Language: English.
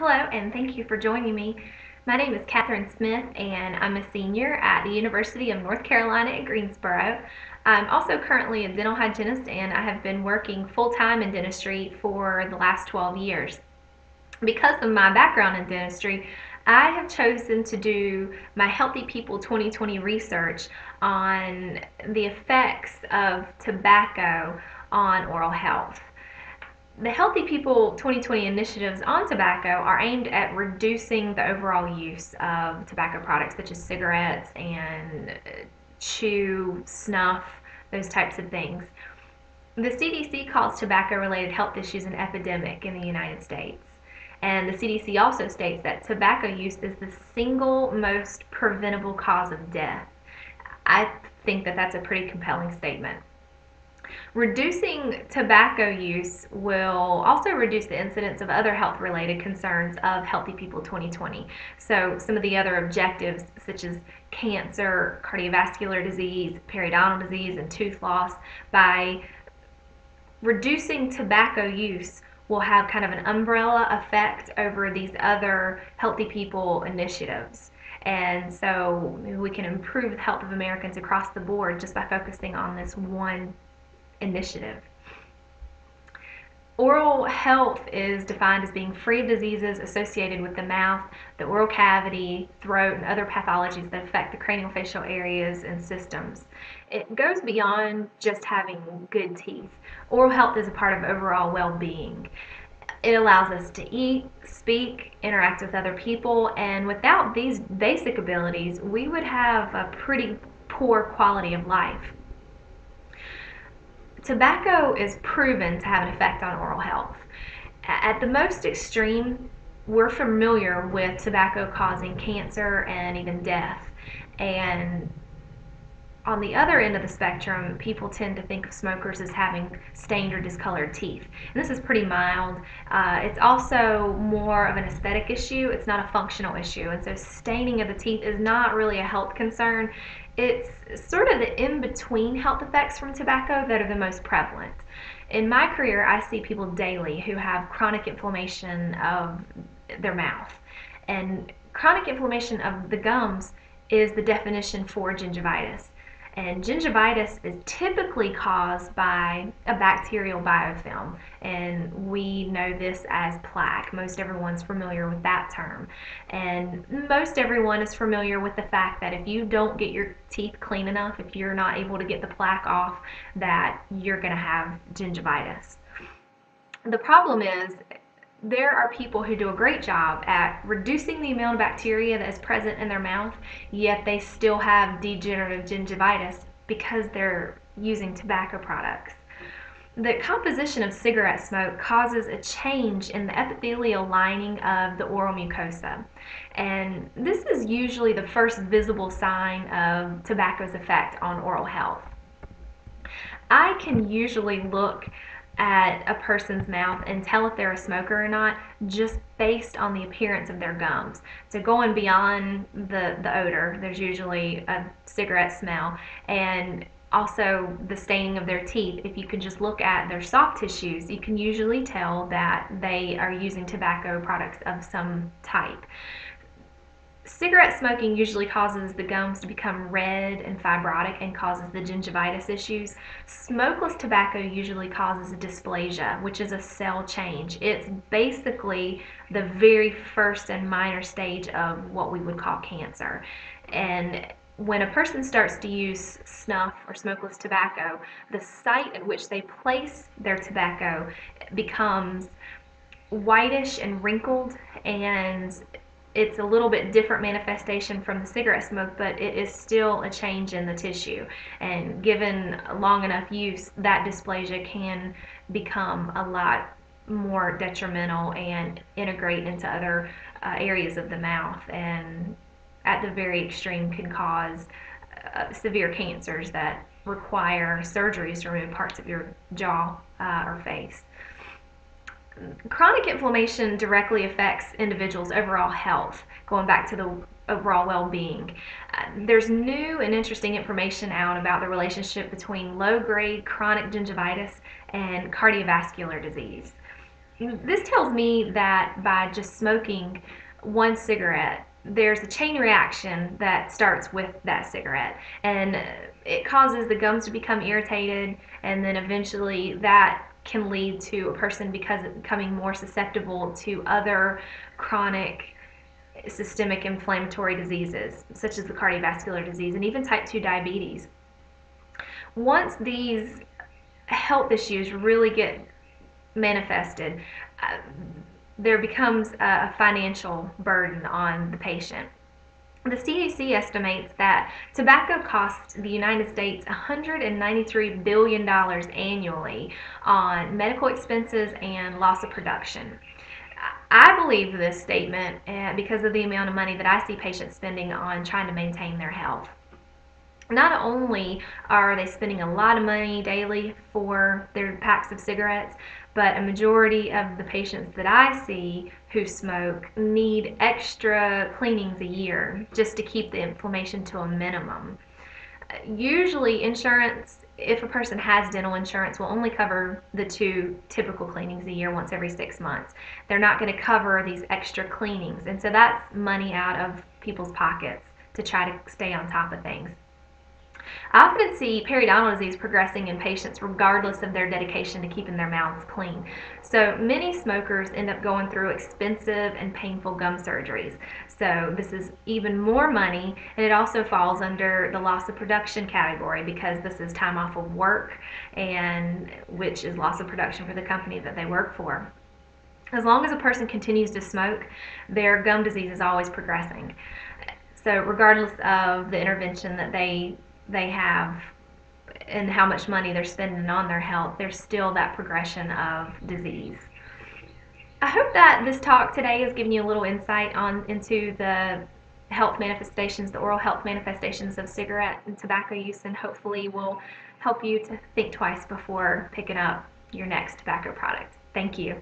Hello, and thank you for joining me. My name is Catherine Smith, and I'm a senior at the University of North Carolina at Greensboro. I'm also currently a dental hygienist, and I have been working full-time in dentistry for the last 12 years. Because of my background in dentistry, I have chosen to do my Healthy People 2020 research on the effects of tobacco on oral health. The Healthy People 2020 initiatives on tobacco are aimed at reducing the overall use of tobacco products such as cigarettes and chew, snuff, those types of things. The CDC calls tobacco-related health issues an epidemic in the United States. And the CDC also states that tobacco use is the single most preventable cause of death. I think that that's a pretty compelling statement. Reducing tobacco use will also reduce the incidence of other health-related concerns of Healthy People 2020. So some of the other objectives such as cancer, cardiovascular disease, periodontal disease, and tooth loss, by reducing tobacco use will have kind of an umbrella effect over these other Healthy People initiatives. And so we can improve the health of Americans across the board just by focusing on this one initiative. Oral health is defined as being free of diseases associated with the mouth, the oral cavity, throat, and other pathologies that affect the craniofacial areas and systems. It goes beyond just having good teeth. Oral health is a part of overall well-being. It allows us to eat, speak, interact with other people, and without these basic abilities, we would have a pretty poor quality of life. Tobacco is proven to have an effect on oral health. At the most extreme, we're familiar with tobacco causing cancer and even death. And on the other end of the spectrum, people tend to think of smokers as having stained or discolored teeth. And this is pretty mild. It's also more of an aesthetic issue. It's not a functional issue. And so staining of the teeth is not really a health concern. It's sort of the in-between health effects from tobacco that are the most prevalent. In my career, I see people daily who have chronic inflammation of their mouth. And chronic inflammation of the gums is the definition for gingivitis. And gingivitis is typically caused by a bacterial biofilm, and we know this as plaque. Most everyone's familiar with that term. And most everyone is familiar with the fact that if you don't get your teeth clean enough, if you're not able to get the plaque off, that you're going to have gingivitis. The problem is there are people who do a great job at reducing the amount of bacteria that is present in their mouth, yet they still have degenerative gingivitis because they're using tobacco products. The composition of cigarette smoke causes a change in the epithelial lining of the oral mucosa. And this is usually the first visible sign of tobacco's effect on oral health. I can usually look at a person's mouth and tell if they're a smoker or not just based on the appearance of their gums. So going beyond the odor, there's usually a cigarette smell, and also the staining of their teeth. If you can just look at their soft tissues, you can usually tell that they are using tobacco products of some type. Cigarette smoking usually causes the gums to become red and fibrotic and causes the gingivitis issues. Smokeless tobacco usually causes dysplasia, which is a cell change. It's basically the very first and minor stage of what we would call cancer. And when a person starts to use snuff or smokeless tobacco, the site at which they place their tobacco becomes whitish and wrinkled, and it's a little bit different manifestation from the cigarette smoke, but it is still a change in the tissue. And given long enough use, that dysplasia can become a lot more detrimental and integrate into other areas of the mouth, and at the very extreme can cause severe cancers that require surgeries to remove parts of your jaw or face. Chronic inflammation directly affects individuals' overall health, going back to the overall well-being. There's new and interesting information out about the relationship between low-grade chronic gingivitis and cardiovascular disease. This tells me that by just smoking one cigarette, there's a chain reaction that starts with that cigarette, and it causes the gums to become irritated, and then eventually that can lead to a person becoming more susceptible to other chronic systemic inflammatory diseases, such as the cardiovascular disease and even type 2 diabetes. Once these health issues really get manifested, uh, there becomes a financial burden on the patient. The CDC estimates that tobacco costs the United States $193 billion annually on medical expenses and loss of production. I believe this statement because of the amount of money that I see patients spending on trying to maintain their health. Not only are they spending a lot of money daily for their packs of cigarettes, but a majority of the patients that I see who smoke need extra cleanings a year just to keep the inflammation to a minimum. Usually, insurance, if a person has dental insurance, will only cover the two typical cleanings a year once every 6 months. They're not going to cover these extra cleanings, and so that's money out of people's pockets to try to stay on top of things. I often see periodontal disease progressing in patients regardless of their dedication to keeping their mouths clean. So many smokers end up going through expensive and painful gum surgeries. So this is even more money, and it also falls under the loss of production category because this is time off of work, and which is loss of production for the company that they work for. As long as a person continues to smoke, their gum disease is always progressing. So regardless of the intervention that they have and how much money they're spending on their health, there's still that progression of disease. I hope that this talk today has given you a little insight on into the health manifestations, the oral health manifestations of cigarette and tobacco use, and hopefully will help you to think twice before picking up your next tobacco product. Thank you.